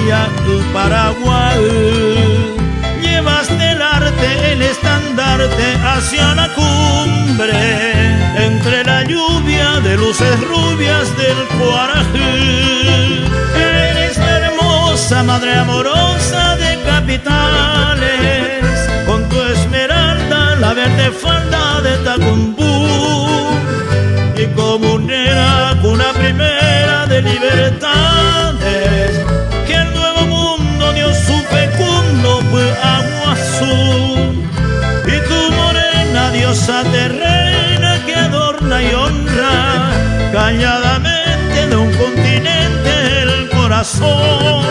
estrella Paraguay. Llevaste el arte, el estandarte hacia la cumbre, entre la lluvia de luces rubias del Cuarají. Eres la hermosa madre amorosa de capitales, con tu esmeralda, la verde falda de Tacumbú, y comunera cuna primera de libertades, que el nuevo mundo dio su fecundo fue agua azul. Y tu morena diosa terrena que adorna y honra calladamente de un continente el corazón.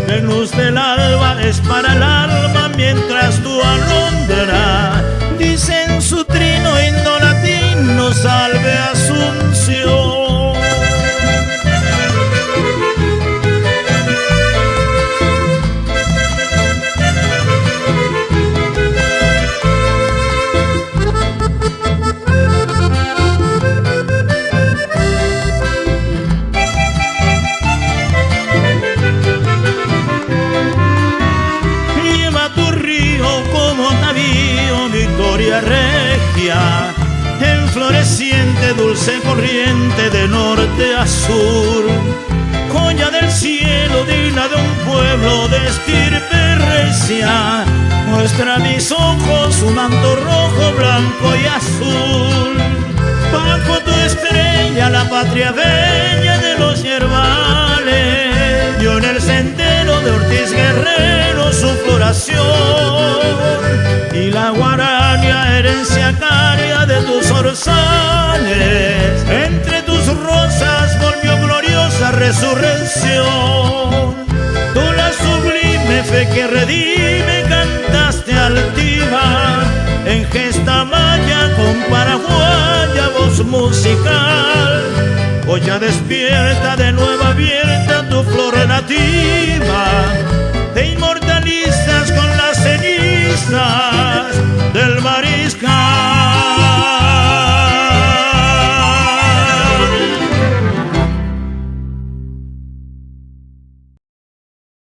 Venus del alba es para el alma, mientras tu alondra dice en su trino indolatino salve Asunción. Regia, enfloreciente, dulce corriente de norte a sur, joya del cielo, digna de un pueblo de estirpe recia. Muestra a mis ojos su manto rojo, blanco y azul. Bajo tu estrella la patria bella de los yerbales dio en el sendero de Ortiz Guerrero su floración. Y la guarania, herencia caria de tus orzales, entre tus rosas volvió gloriosa resurrección. Tú la sublime fe que redime cantaste altiva, en gesta maya con paraguaya voz musical. Hoy ya despierta de nuevo abierta tu flor nativa, te inmortalizas con la ceniza